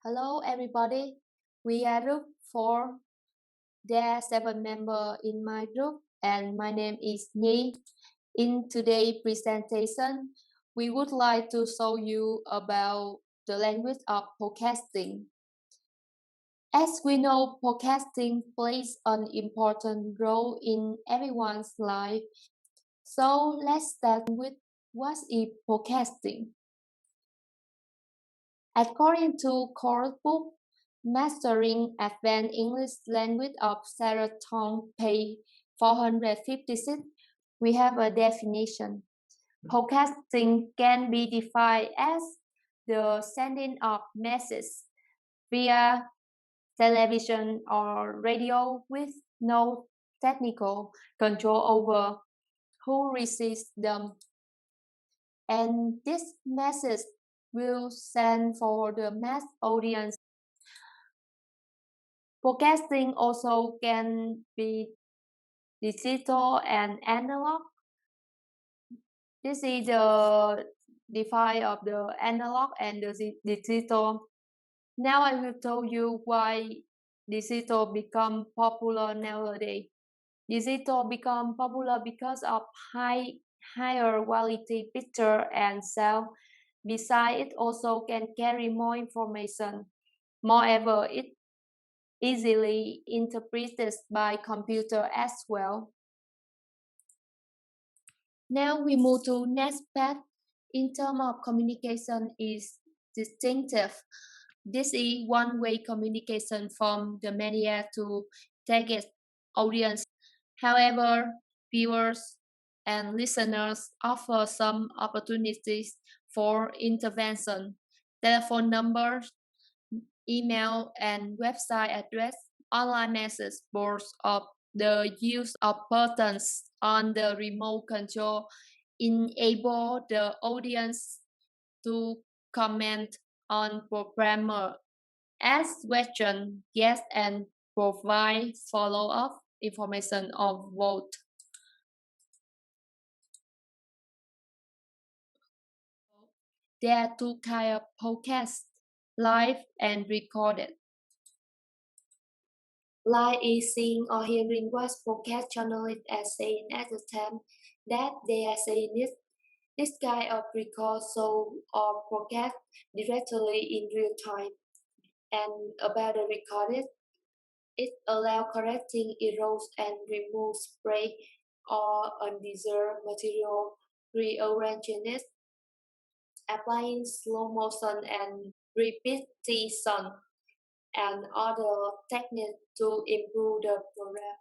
Hello everybody. We are group 4. There are 7 members in my group and my name is Nhi. In today's presentation, we would like to show you about the language of podcasting. As we know, podcasting plays an important role in everyone's life. So let's start with what is podcasting. According to course book, Mastering Advanced English Language of Sarah Tong, page 456, we have a definition. Podcasting can be defined as the sending of messages via television or radio with no technical control over who receives them. And this message will send for the mass audience. Podcasting also can be digital and analog. This is the define of the analog and the digital. Now I will tell you why digital become popular nowadays. Digital become popular because of higher quality picture and sound. Besides, it also can carry more information. Moreover, it easily interpreted by computer as well. Now we move to next part. In terms of communication is distinctive. This is one-way communication from the media to target audience. However, viewers and listeners offer some opportunities for intervention. Telephone numbers, email and website address, online message boards of the use of buttons on the remote control enable the audience to comment on programmer, ask questions, yes, and provide follow-up information or vote. There are two kinds of podcasts, live and recorded. Live is seeing or hearing what podcast journalists are saying at the time that they are saying it. This kind of record show or broadcast directly in real time. And about the recorded, it allows correcting errors and remove spray or undesired material, rearranging it, applying slow motion and repetition and other techniques to improve the program.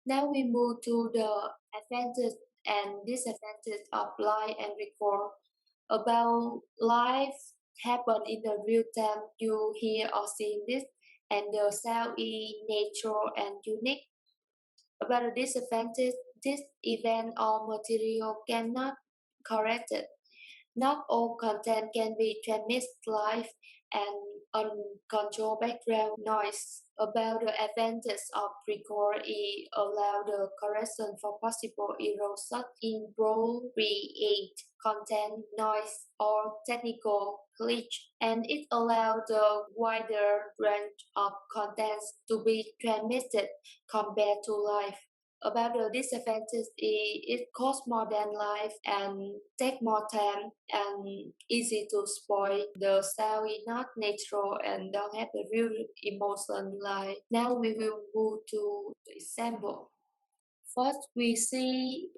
Now we move to the advantage and disadvantage of live and record. About live happen in the real time, you hear or see this, and the sound is natural and unique. About the disadvantage, this event or material cannot corrected. Not all content can be transmitted live and uncontrolled background noise. About the advantage of record, it allows the correction for possible errors such inappropriate content, noise, or technical glitch, and it allows the wider range of contents to be transmitted compared to live. About the disadvantage, it costs more than life and take more time and easy to spoil. The sound is not natural and don't have the real emotion like. Now we will move to the example. First, we see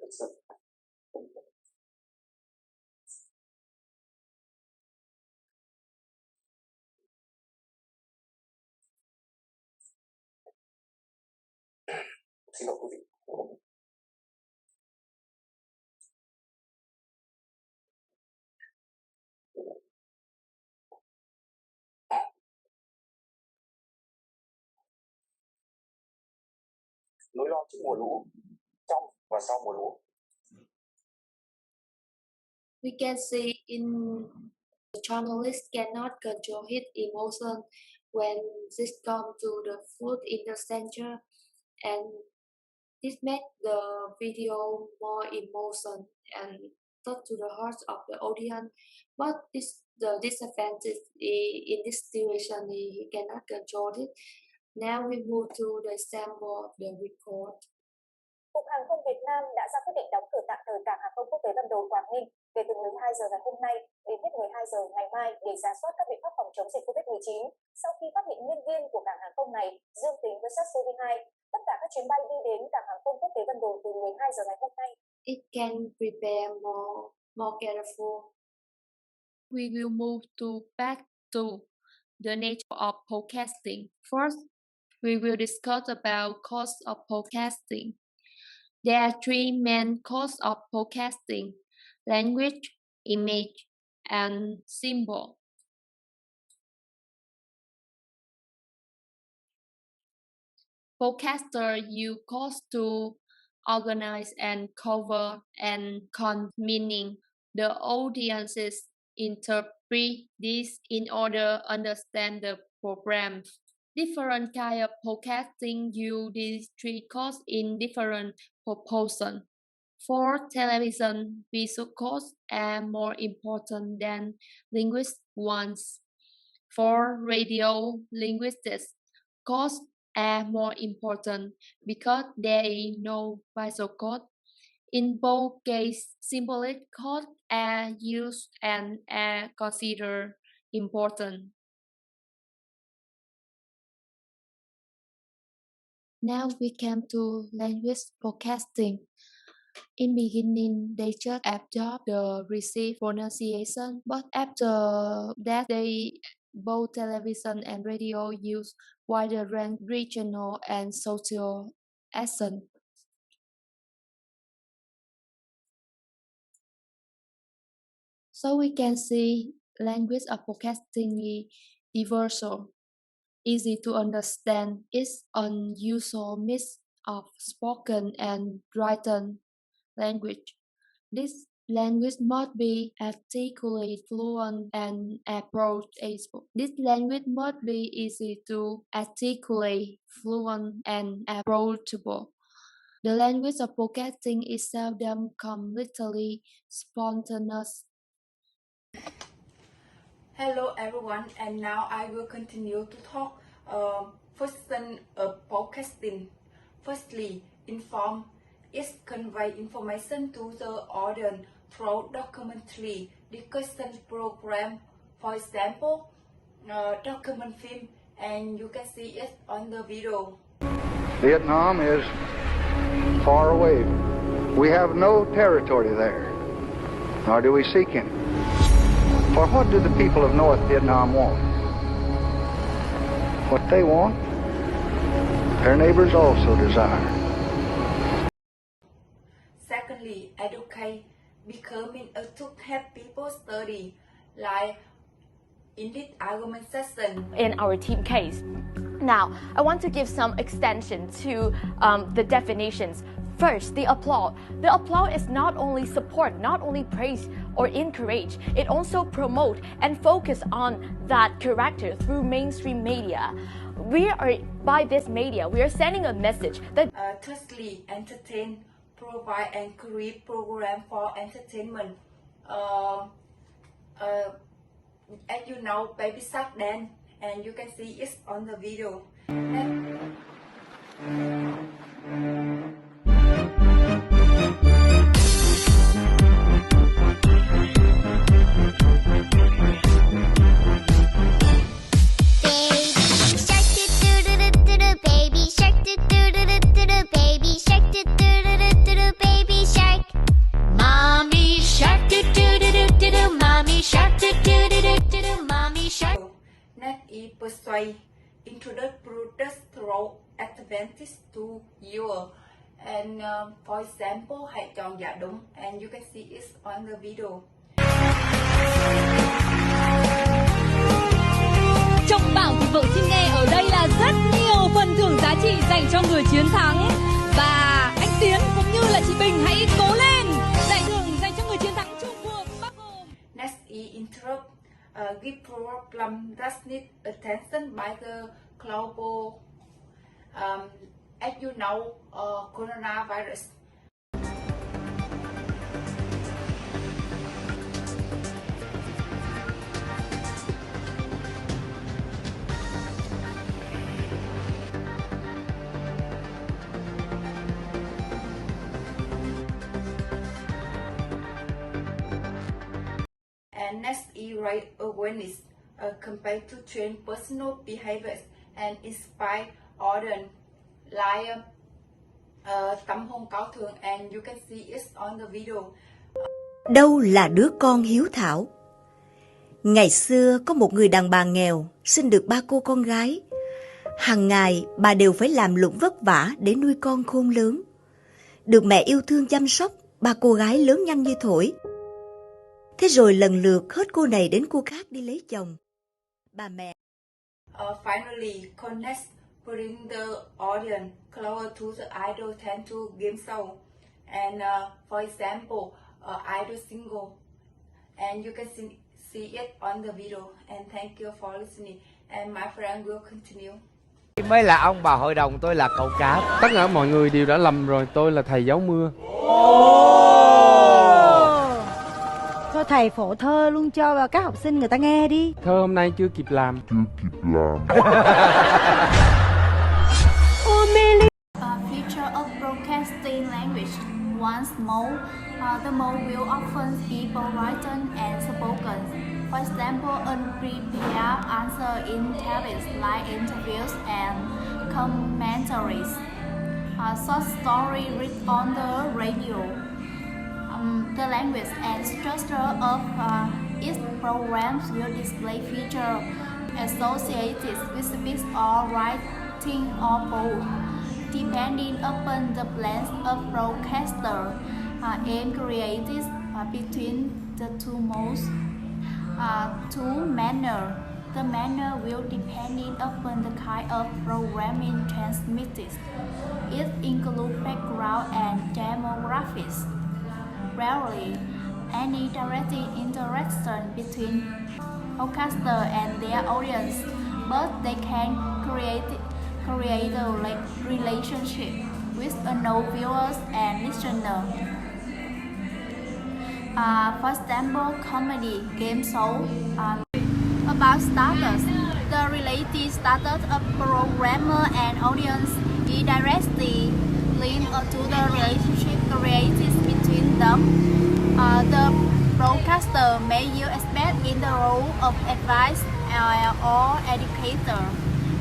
nỗi lo trước mùa lũ, trong và sau mùa lũ. We can see in the journalist cannot control his emotion when this comes to the food in the center, and this makes the video more emotion and touch to the hearts of the audience. But the disadvantage in this situation he cannot control it. Now we move to the sample of the report. Cục Hàng không Việt Nam đã ra quyết định đóng cửa tạm thời cảng hàng không quốc tế Vân Đồn Quảng Ninh kể từ 12 giờ ngày hôm nay đến hết 12 giờ ngày mai để rà soát các biện pháp phòng chống dịch COVID-19. Sau khi phát hiện nhân viên của cảng hàng không này dương tính với SARS-CoV-2, tất cả các chuyến bay đi đến cảng hàng không quốc tế Vân Đồn từ 12 giờ ngày hôm nay. It can prepare more careful. We will move back to the nature of podcasting. First, we will discuss about costs of podcasting. There are three main costs of podcasting: language, image, and symbol. Podcasters use costs to organize and cover and meaning. The audiences interpret this in order to understand the program. Different kinds of podcasting use these three costs in different proportions. For television, visual costs are more important than linguistic ones. For radio, linguistic costs are more important because there is no visual code. In both cases, symbolic codes are used and are considered important. Now we come to language broadcasting. In beginning, they just absorb the received pronunciation, but after that, both television and radio use wider range regional and social accent. So we can see language of broadcasting is universal, easy to understand. It's unusual mix of spoken and written language. This language must be articulate, fluent, and approachable. This language must be easy to articulate, fluent, and approachable. The language of broadcasting is seldom completely spontaneous. Hello everyone, and now I will continue to talk function of podcasting. Firstly, inform is convey information to the audience through documentary discussion program, for example, document film, and you can see it on the video. Vietnam is far away. We have no territory there, nor do we seek any. For what do the people of North Vietnam want? What they want, their neighbors also desire. Secondly, educate, becoming to help people study, like in this argument session. In our team case. Now, I want to give some extension to the definitions. First, the applaud. The applaud is not only support, not only praise or encourage, it also promote and focus on that character through mainstream media. By this media, we are sending a message that Thirdly, entertain, provide and create program for entertainment. As you know, Baby Shark dance, and you can see it on the video. Next is persuade, introduce products through advantage to you. And for example, hãy chọn dạ đúng, and you can see it on the video. Trong bảng thì vợ xin nghe ở đây là rất nhiều phần thưởng giá trị dành cho người chiến thắng. Và anh Tiến cũng như là chị Bình hãy cố lên. Giải thưởng dành cho người chiến thắng chung cuộc bao gồm. Next is interrupt, give problem that need attention by the global, as you know, coronavirus. And next is raise awareness compared to train personal behaviors and inspire others like tấm hôn cao thượng, and you can see it on the video. Đâu là đứa con hiếu thảo? Ngày xưa có một người đàn bà nghèo sinh được 3 cô con gái. Hằng ngày bà đều phải làm lụng vất vả để nuôi con khôn lớn. Được mẹ yêu thương chăm sóc, 3 cô gái lớn nhanh như thổi. Thế rồi lần lượt hết cô này đến cô khác đi lấy chồng. Bà mẹ Finally connect, bring the audience closer to the idol than to game show. And for example, idol single, and you can see it on the video. And thank you for listening. And my friend will continue. Mới là ông bà hội đồng, tôi là cậu cả. Tất cả mọi người đều đã lầm rồi, tôi là thầy giáo mưa. Thôi thầy phổ thơ luôn cho vào các học sinh người ta nghe đi. Thơ hôm nay chưa kịp làm. Future of broadcasting language. Once more, the more will often be both written and spoken. For example, unprepared answer in television like interviews and commentaries. Short story read on the radio. The language and structure of its programs will display features associated with speech or writing or both, depending upon the plans of broadcaster and created between the two modes. Two manner. The manner will depending upon the kind of programming transmitted. It includes background and demographics. Rarely, any direct interaction between broadcaster and their audience, but they can create a relationship with no viewers and listeners. For example, comedy game show. About status, the related status of programmer and audience is directly linked to the relationship created between them. The broadcaster may use expert in the role of advice or educator.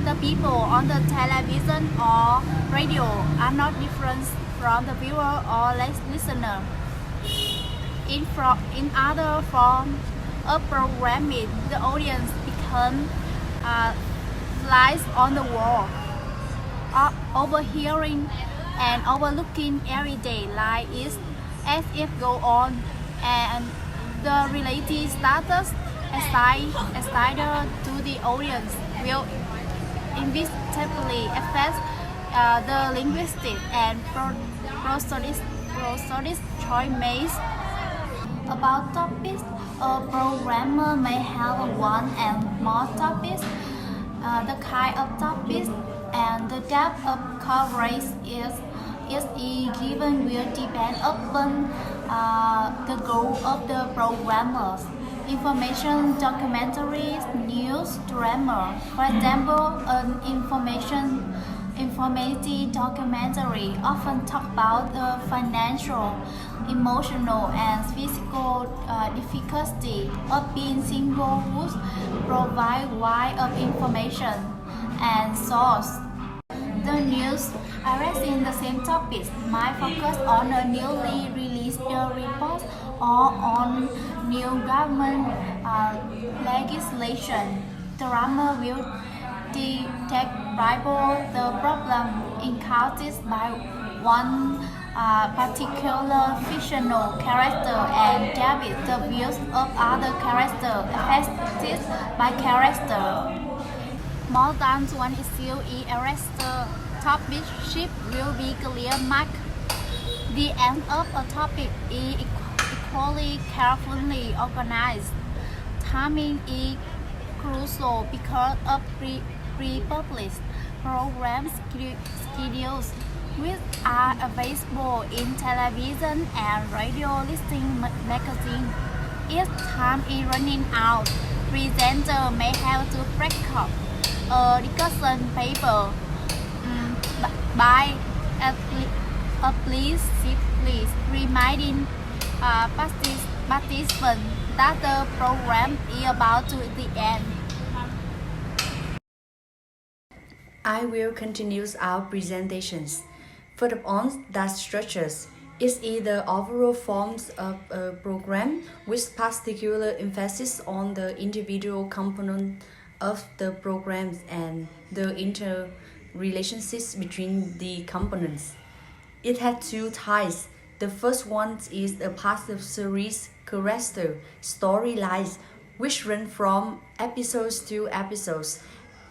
The people on the television or radio are not different from the viewer or listener. In other forms of programming, the audience become flies on the wall, overhearing and overlooking everyday life is as it go on, and the related status assigned to the audience will inevitably affect the linguistic and prosodic choice made. About topics, a programmer may have one and more topics. The kind of topics and the depth of coverage is given will depend upon the goal of the programmers. Information documentaries, news, drama. For example, an informative documentary often talk about the financial, emotional, and physical difficulty of being single, would provide wide of information and source. The news addressing the same topics might focus on a newly released report or on new government legislation. Drama will describe the problem encountered by one particular fictional character and debate the views of other characters affected by character. More than one issue is arrested. Topic shift will be clear marked. The end of a topic is equally carefully organized. Timing is crucial because of pre-published program schedules, which are available in television and radio listing magazine. If time is running out, presenter may have to break up a discussion paper by explicitly reminding participants that the program is about to the end. I will continue our presentations. Further on that structures is either overall forms of a program with particular emphasis on the individual component of the programs and the interrelationships between the components. It had two types. The first one is a passive series character storylines which run from episodes to episodes,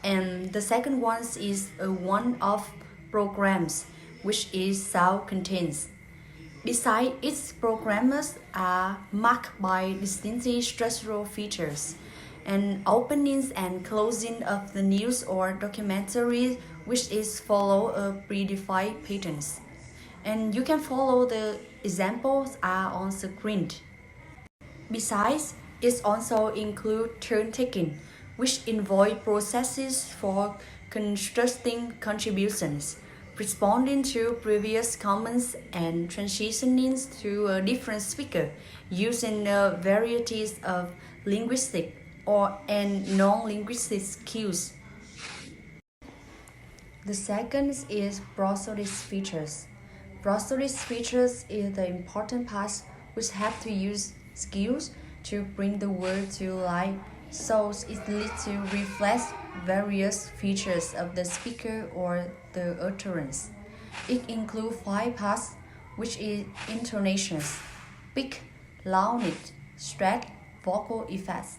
and the second one is a one-off programs which is self-contained. Besides, its programmers are marked by distinctive structural features, and openings and closing of the news or documentary which is follow a predefined patterns. And you can follow the examples are on screen. Besides, it also includes turn-taking, which involve processes for constructing contributions, responding to previous comments and transitioning to a different speaker using varieties of linguistic and non-linguistic cues. The second is prosodic features. Prosodic features is the important part which have to use skills to bring the word to life, so it leads to reflect various features of the speaker or the utterance. It includes 5 parts, which is intonations, pitch, loudness, stress, vocal effects.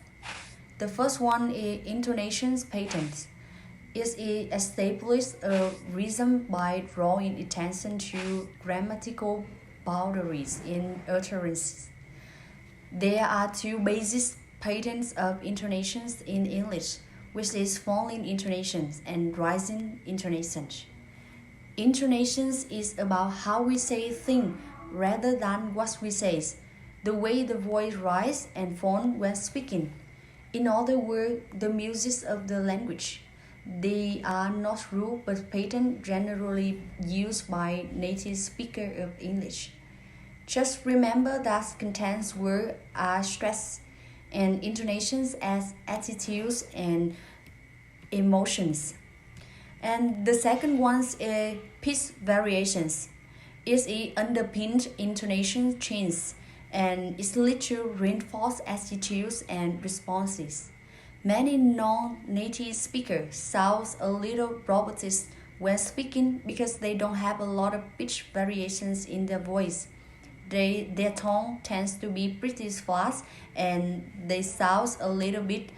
The first one is intonations patterns. It establishes a rhythm by drawing attention to grammatical boundaries in utterances. There are 2 basic patterns of intonations in English, which is falling intonations and rising intonations. Intonations is about how we say things rather than what we say, the way the voice rises and falls when speaking. In other words, the music of the language. They are not rules but patterns generally used by native speakers of English. Just remember that contains words are stressed and intonations as attitudes and emotions. And the second one is pitch variations. It is underpinned intonation change and it leads to reinforced attitudes and responses. Many non-native speakers sound a little robotic when speaking because they don't have a lot of pitch variations in their voice. Their tone tends to be pretty flat and they sound a little bit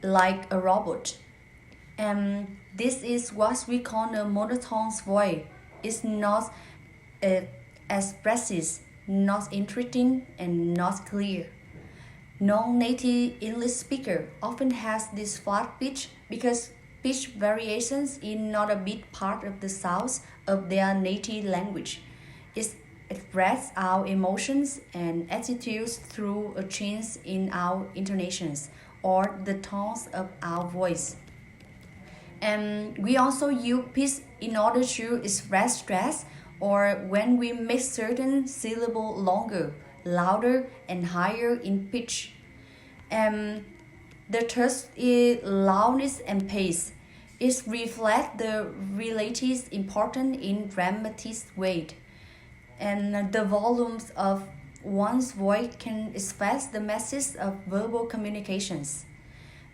like a robot. And this is what we call a monotone voice. It's not expressive, not interesting, and not clear. Non-native English speaker often has this flat pitch because pitch variations is not a big part of the sounds of their native language. It expresses our emotions and attitudes through a change in our intonations or the tones of our voice. And we also use pitch in order to express stress or when we make certain syllables longer, louder, and higher in pitch. The third is loudness and pace. It reflects the relative importance in dramatic weight. And the volumes of one's voice can express the message of verbal communications.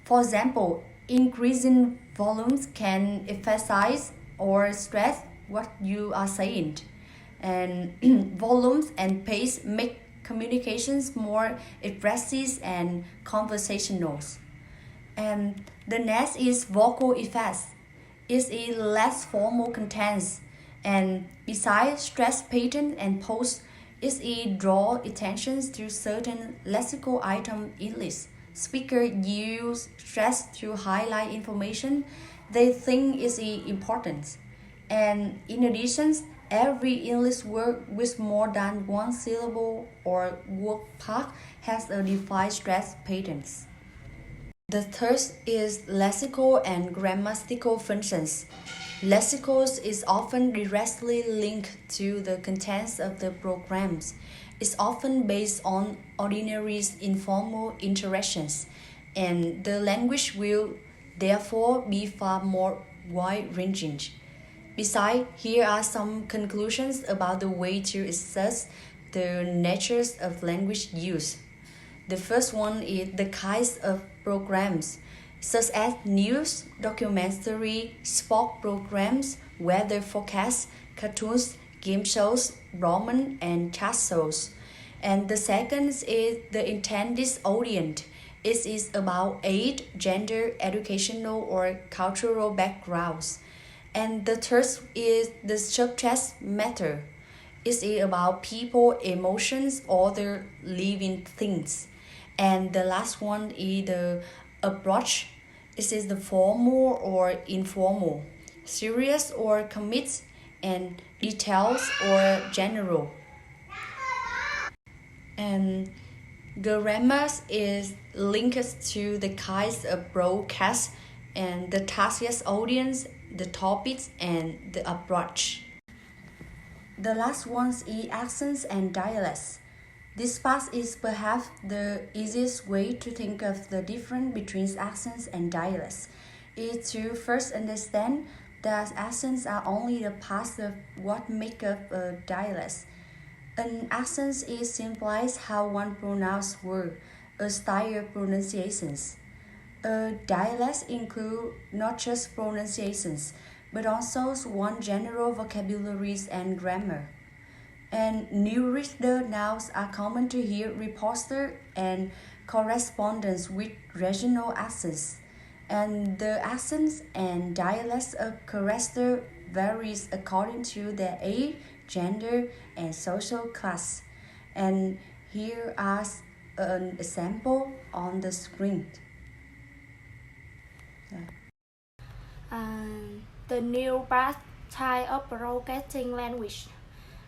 For example, increasing volumes can emphasize or stress what you are saying. And volumes and pace make communications more expressive and conversational. And the next is vocal effects. It is less formal contents, and besides stress pattern and pose, it draw attention to certain lexical item in English. Speakers use stress to highlight information they think is important. And in addition, every English word with more than one syllable or word part has a defined stress patterns. The third is lexical and grammatical functions. Lexicals is often directly linked to the contents of the programs, is often based on ordinary informal interactions, and the language will therefore be far more wide-ranging. Besides, here are some conclusions about the way to assess the natures of language use. The first one is the kinds of programs, such as news, documentary, sport programs, weather forecasts, cartoons, game shows, romance, and chat shows. And the second is the intended audience. It is about age, gender, educational, or cultural backgrounds. And the third is the subject matter. It is about people, emotions, other living things. And the last one is the approach. It is the formal or informal, serious or commit, and details or general. And grammar is linked to the kinds of broadcast and the target audience, the topics, and the approach. The last one is accents and dialects. This part is perhaps the easiest way to think of the difference between accents and dialects. Is to first understand that accents are only a part of what make up a dialect. An accent is simply how one pronounces words, a style of pronunciations. A dialect includes not just pronunciations, but also one general vocabularies and grammar. And new reader nouns are common to hear reporter and correspondence with regional accents. And the accents and dialects of character varies according to their age, gender, and social class. And here are an example on the screen. The new type of broadcasting language.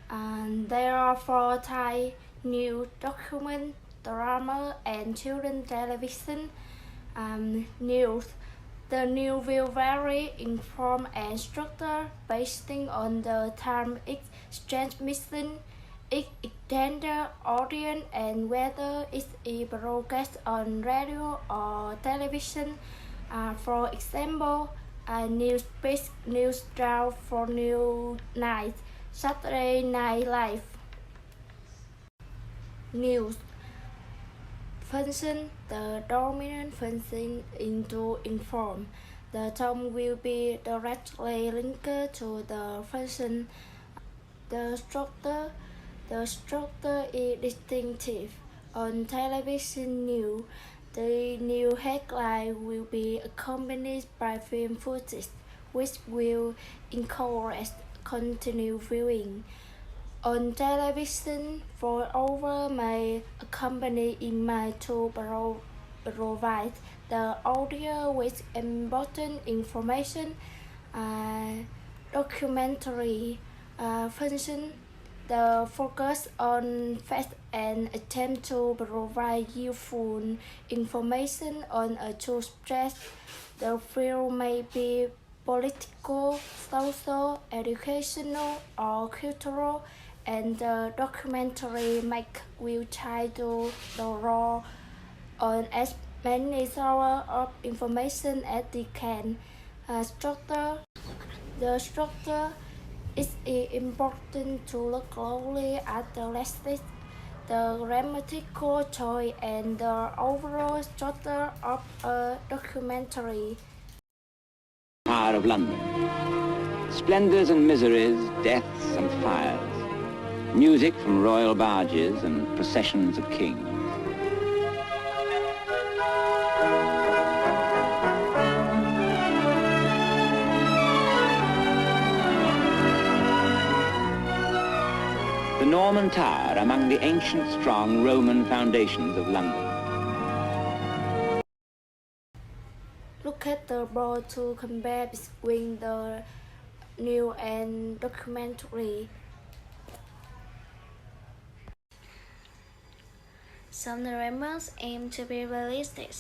There are 4 types: new document, drama, and children television. News. The news will vary in form and structure based on the time it's transmission, its intended audience, and whether it's broadcast on radio or television. For example, news-based news draw for new night, Saturday Night Live. News function. The dominant function is to inform. The tone will be directly linked to the function. The structure is distinctive. On television news, the new headline will be accompanied by film footage, which will encourage continued viewing. On television, voiceover may accompany image to provide the audio with important information. Documentary function. The focus on facts and attempt to provide useful information on a true subject. The film may be political, social, educational, or cultural, and the documentary maker will try to draw on as many sources of information as they can. Structure. The structure is important to look closely at the lexic, the grammatical choice, and the overall structure of a documentary. Power of London. Splendours and miseries, deaths and fires. Music from royal barges and processions of kings. The Norman Tower among the ancient, strong Roman foundations of London. Look at the board to compare between the new and documentary. Some dramas aim to be realistic,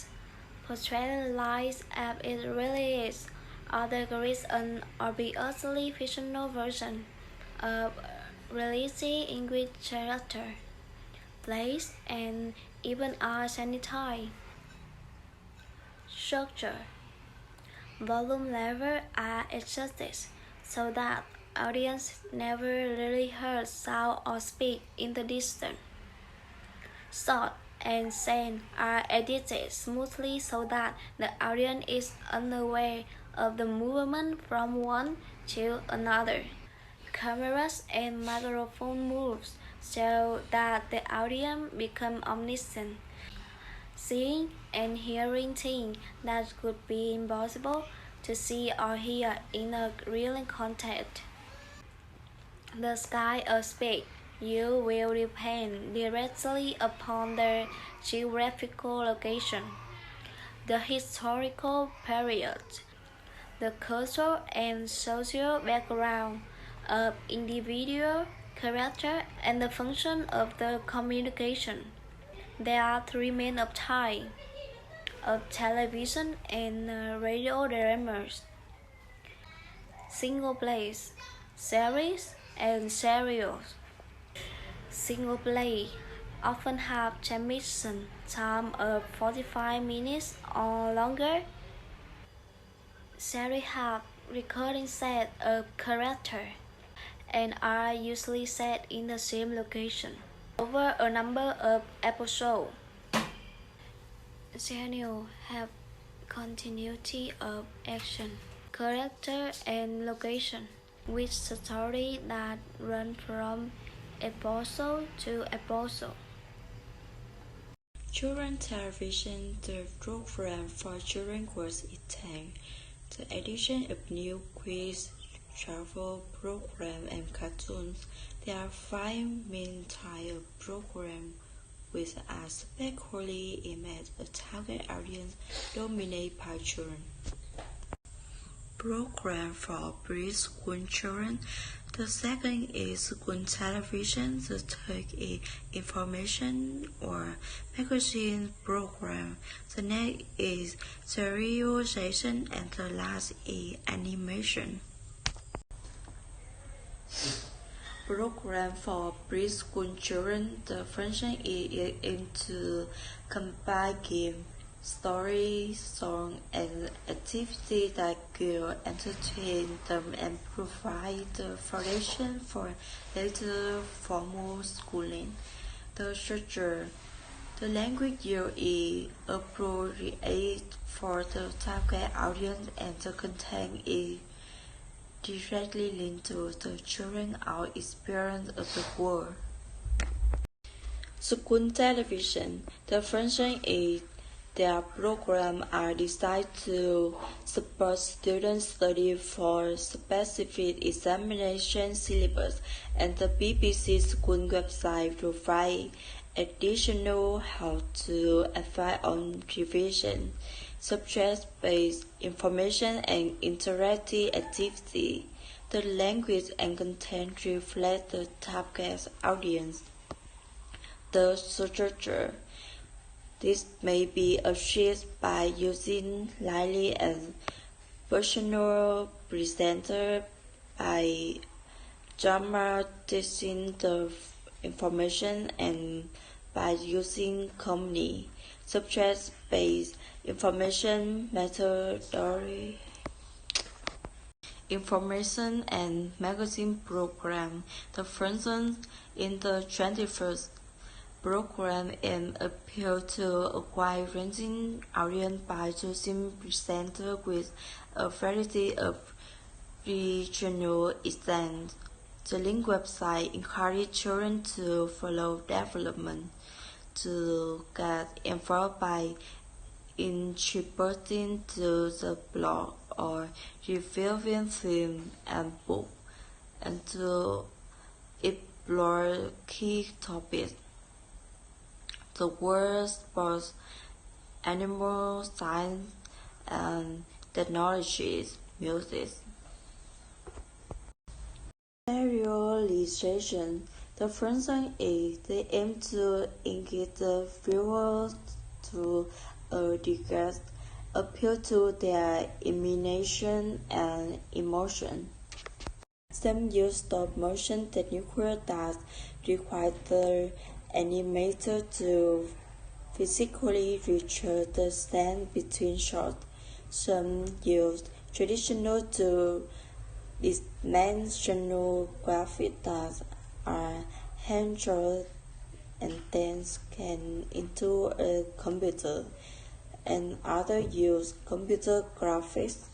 portray life as it really is. Others create an obviously fictional version of reality in which character place, and even are sanitized. Structure. Volume levels are adjusted so that audience never really heard sound or speak in the distance. Shot and scene are edited smoothly so that the audience is unaware of the movement from one to another. Cameras and microphone moves so that the audience become omniscient, seeing and hearing things that could be impossible to see or hear in a real context. The sky or space you will depend directly upon the geographical location, the historical period, the cultural and social background of individual character, and the function of the communication. There are three main types of television and radio dramas: single plays, series, and serials. Single play often have transmission time of 45 minutes or longer. Series have recurring set of characters and are usually set in the same location over a number of episodes. Serials have continuity of action, character, and location, with stories that run from episode to episode. Children television, the program for children was italy. The addition of new quiz, travel program, and cartoons. There are 5 main types of programs which are specifically aimed at a target audience dominated by children. Program for preschool children. The second is school television. The third is information or magazine program. The next is serialization, and the last is animation. Program for preschool children. The function is aimed to combine game, story, song, and activity that will entertain them and provide the foundation for later formal schooling. The structure. The language used is appropriate for the target audience, and the content is directly linked to the children's own experience of the world. School television. The function is their programs are designed to support students' study for specific examination syllabus, and the BBC School website provides additional how-to advice on revision, subject-based information, and interactive activity. The language and content reflect the target audience. The structure. This may be achieved by using lively and personal presenter by dramatizing the information and by using comedy, subject-based information methodology. Information and magazine program. The function in the 21st program and appeal to a wide-ranging audience by choosing presenters with a variety of regional accents. The link website encourages children to follow development, to get involved by contributing to the blog or reviewing film and book, and to explore key topics. The world, sports, animal science, and technologies, music. Serialization. The function is they aim to engage the viewers through a direct appeal to their imagination and emotion. Some use stop-motion techniques that require the animator to physically reach the stand between shots. Some use traditional to dimensional graphics that are hand-drawn and then scanned into a computer, and others use computer graphics